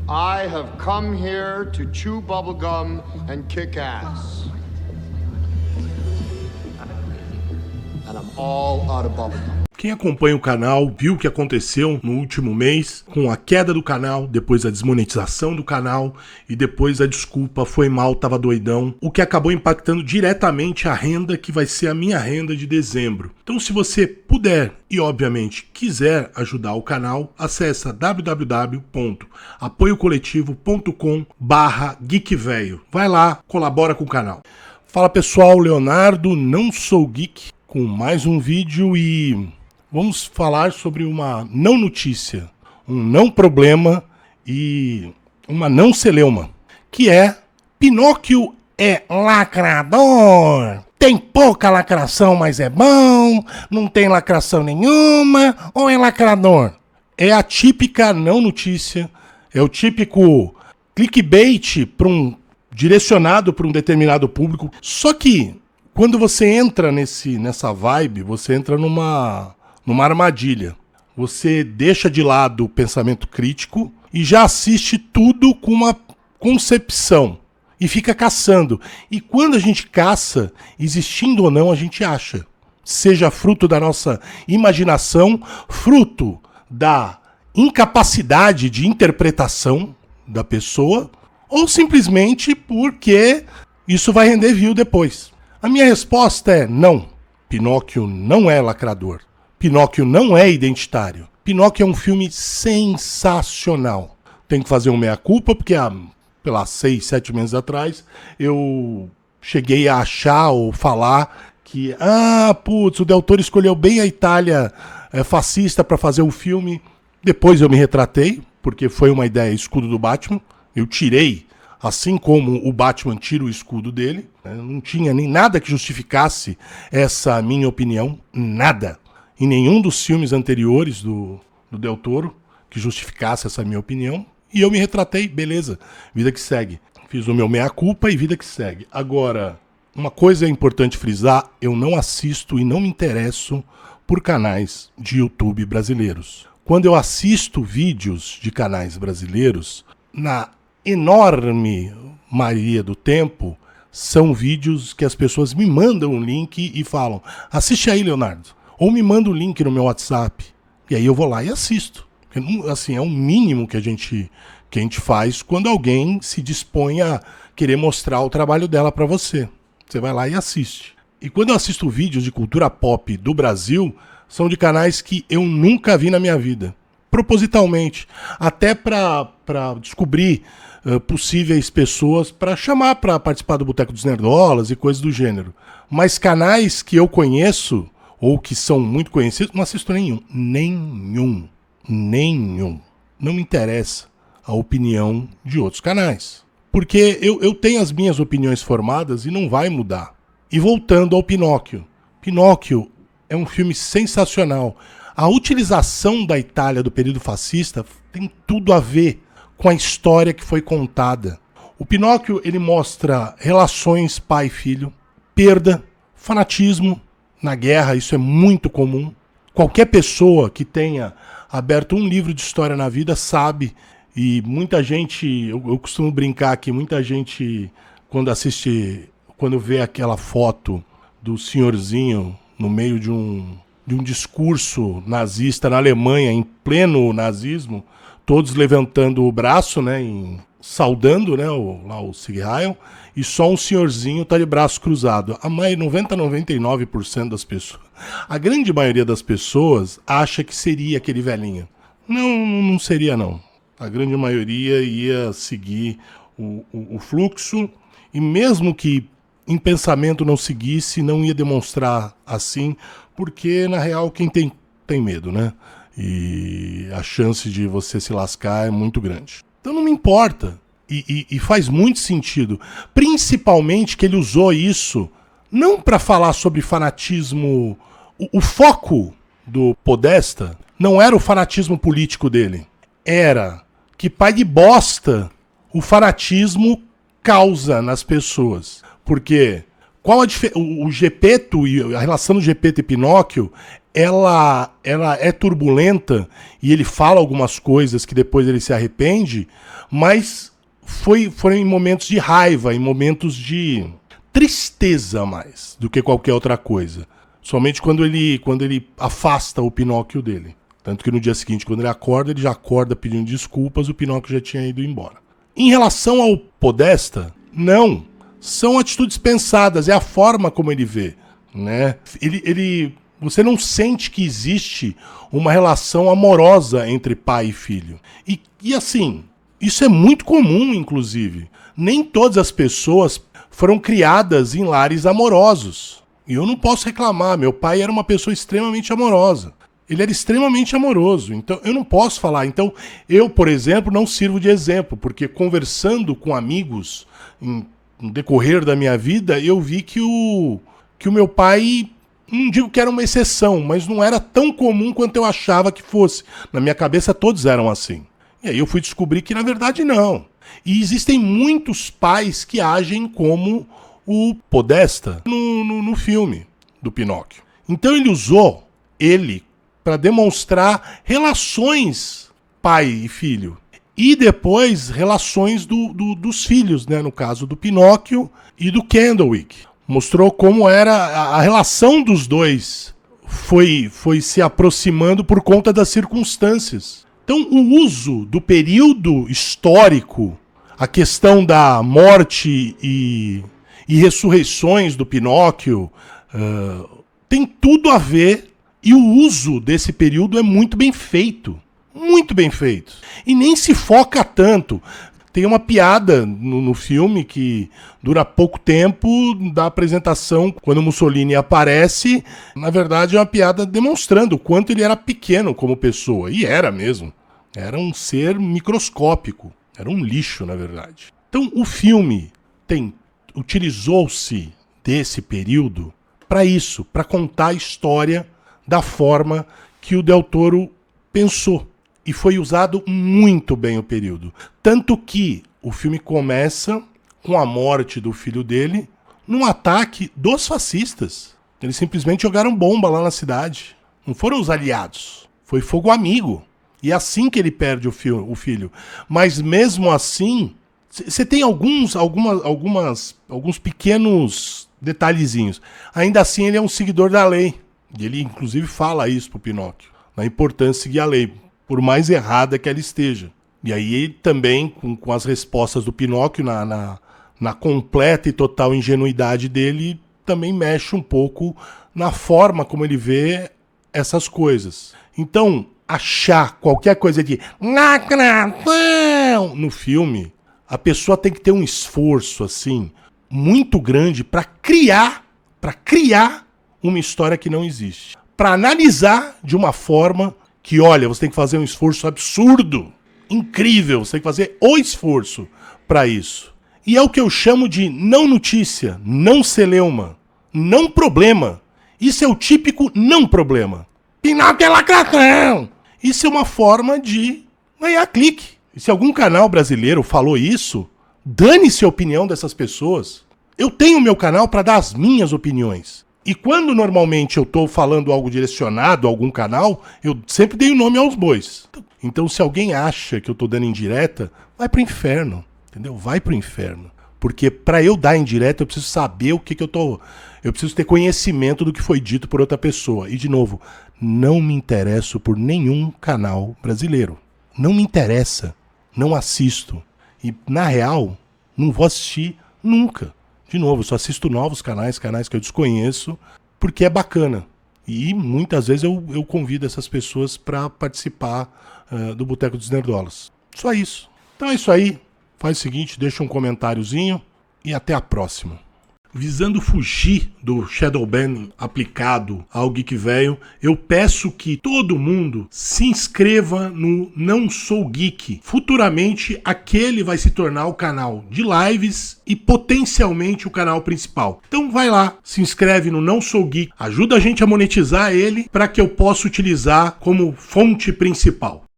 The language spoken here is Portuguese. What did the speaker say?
I have come here to chew bubblegum and kick ass. And I'm all out of bubblegum. Quem acompanha o canal viu o que aconteceu no último mês com a queda do canal, depois a desmonetização do canal e depois a desculpa, foi mal, tava doidão, o que acabou impactando diretamente a renda que vai ser a minha renda de dezembro. Então se você puder e obviamente quiser ajudar o canal, acessa www.apoiocoletivo.com/geekvelho. Vai lá, colabora com o canal. Fala pessoal, Leonardo, não sou geek, com mais um vídeo e vamos falar sobre uma não notícia, um não problema e uma não celeuma, que é Pinóquio é lacrador. Tem pouca lacração, mas é bom, não tem lacração nenhuma, ou é lacrador? É a típica não notícia, é o típico clickbait direcionado para um determinado público, só que quando você entra nessa vibe, você entra numa armadilha. Você deixa de lado o pensamento crítico e já assiste tudo com uma concepção. E fica caçando. E quando a gente caça, existindo ou não, a gente acha. Seja fruto da nossa imaginação, fruto da incapacidade de interpretação da pessoa, ou simplesmente porque isso vai render view depois. A minha resposta é não. Pinóquio não é lacrador. Pinóquio não é identitário. Pinóquio é um filme sensacional. Tenho que fazer um meia-culpa, porque há 6, 7 meses atrás eu cheguei a achar ou falar que o Del Toro escolheu bem a Itália fascista para fazer o filme. Depois eu me retratei, porque foi uma ideia escudo do Batman. Eu tirei, assim como o Batman tira o escudo dele. Não tinha nem nada que justificasse essa minha opinião, nada. Em nenhum dos filmes anteriores do Del Toro que justificasse essa minha opinião. E eu me retratei, beleza, vida que segue. Fiz o meu meia-culpa e vida que segue. Agora, uma coisa é importante frisar, eu não assisto e não me interesso por canais de YouTube brasileiros. Quando eu assisto vídeos de canais brasileiros, na enorme maioria do tempo, são vídeos que as pessoas me mandam um link e falam, assiste aí, Leonardo. Ou me manda o link no meu WhatsApp. E aí eu vou lá e assisto. Assim, é o mínimo que a gente faz quando alguém se dispõe a querer mostrar o trabalho dela para você. Você vai lá e assiste. E quando eu assisto vídeos de cultura pop do Brasil, são de canais que eu nunca vi na minha vida. Propositalmente. Até para descobrir possíveis pessoas para chamar para participar do Boteco dos Nerdolas e coisas do gênero. Mas canais que eu conheço, ou que são muito conhecidos, não assisto nenhum. Nenhum. Não me interessa a opinião de outros canais. Porque eu tenho as minhas opiniões formadas e não vai mudar. E voltando ao Pinóquio. Pinóquio é um filme sensacional. A utilização da Itália do período fascista tem tudo a ver com a história que foi contada. O Pinóquio, ele mostra relações pai e filho, perda, fanatismo na guerra, isso é muito comum. Qualquer pessoa que tenha aberto um livro de história na vida sabe, e muita gente, eu costumo brincar que muita gente, quando vê aquela foto do senhorzinho no meio de um discurso nazista na Alemanha, em pleno nazismo, todos levantando o braço, né, saudando, né, o Sieg Heil, e só um senhorzinho está de braço cruzado. A 99% das pessoas, a grande maioria das pessoas acha que seria aquele velhinho. Não seria não. A grande maioria ia seguir o fluxo, e mesmo que em pensamento não seguisse, não ia demonstrar assim, porque na real quem tem medo, né? E a chance de você se lascar é muito grande. Então não me importa. E faz muito sentido. Principalmente que ele usou isso não para falar sobre fanatismo. O foco do Podesta não era o fanatismo político dele. Era que pai de bosta o fanatismo causa nas pessoas. Porque o Gepeto e a relação do Gepeto e Pinóquio ela é turbulenta e ele fala algumas coisas que depois ele se arrepende, mas foram em momentos de raiva, em momentos de tristeza mais do que qualquer outra coisa. Somente quando ele afasta o Pinóquio dele. Tanto que no dia seguinte, quando ele já acorda pedindo desculpas, o Pinóquio já tinha ido embora. Em relação ao Podesta, não. São atitudes pensadas, é a forma como ele vê, né? Você não sente que existe uma relação amorosa entre pai e filho. E assim, isso é muito comum, inclusive. Nem todas as pessoas foram criadas em lares amorosos. E eu não posso reclamar, meu pai era uma pessoa extremamente amorosa. Ele era extremamente amoroso, então eu não posso falar. Então eu, por exemplo, não sirvo de exemplo, porque conversando com amigos no decorrer da minha vida, eu vi que o meu pai, não digo que era uma exceção, mas não era tão comum quanto eu achava que fosse. Na minha cabeça todos eram assim. E aí eu fui descobrir que na verdade não. E existem muitos pais que agem como o Podesta no filme do Pinóquio. Então ele usou ele para demonstrar relações pai e filho. E depois relações dos filhos, né? No caso do Pinóquio e do Candlewick. Mostrou como era a relação dos dois. Foi se aproximando por conta das circunstâncias. Então o uso do período histórico, a questão da morte e ressurreições do Pinóquio, tem tudo a ver. E o uso desse período é muito bem feito. Muito bem feito. E nem se foca tanto. Tem uma piada no filme que dura pouco tempo da apresentação, quando Mussolini aparece. Na verdade, é uma piada demonstrando o quanto ele era pequeno como pessoa. E era mesmo. Era um ser microscópico. Era um lixo, na verdade. Então, o filme utilizou-se desse período para isso, para contar a história da forma que o Del Toro pensou. E foi usado muito bem o período. Tanto que o filme começa com a morte do filho dele num ataque dos fascistas. Eles simplesmente jogaram bomba lá na cidade. Não foram os aliados. Foi fogo amigo. E é assim que ele perde o filho. Mas mesmo assim, você tem alguns pequenos detalhezinhos. Ainda assim, ele é um seguidor da lei. E ele, inclusive, fala isso pro Pinóquio, na importância de seguir a lei, por mais errada que ela esteja. E aí, ele também, com as respostas do Pinóquio, na completa e total ingenuidade dele, também mexe um pouco na forma como ele vê essas coisas. Então, achar qualquer coisa de no filme, a pessoa tem que ter um esforço, assim, muito grande para criar uma história que não existe. Para analisar de uma forma que, olha, você tem que fazer um esforço absurdo, incrível, você tem que fazer o esforço para isso. E é o que eu chamo de não notícia, não celeuma, não problema. Isso é o típico não problema. Pinóquio é lacração! Isso é uma forma de ganhar clique. E se algum canal brasileiro falou isso, dane-se a opinião dessas pessoas. Eu tenho meu canal para dar as minhas opiniões. E quando normalmente eu estou falando algo direcionado a algum canal, eu sempre dei o nome aos bois. Então se alguém acha que eu estou dando indireta, vai pro inferno, entendeu? Vai pro inferno. Porque para eu dar indireta, eu preciso saber o que eu tô... Eu preciso ter conhecimento do que foi dito por outra pessoa. E de novo, não me interesso por nenhum canal brasileiro. Não me interessa. Não assisto. E na real, não vou assistir nunca. De novo, eu só assisto novos canais que eu desconheço, porque é bacana. E muitas vezes eu convido essas pessoas para participar do Boteco dos Nerdolas. Só isso. Então é isso aí. Faz o seguinte, deixa um comentáriozinho e até a próxima. Visando fugir do shadow ban aplicado ao Geek Velho, eu peço que todo mundo se inscreva no Não Sou Geek. Futuramente, aquele vai se tornar o canal de lives e potencialmente o canal principal. Então vai lá, se inscreve no Não Sou Geek, ajuda a gente a monetizar ele para que eu possa utilizar como fonte principal.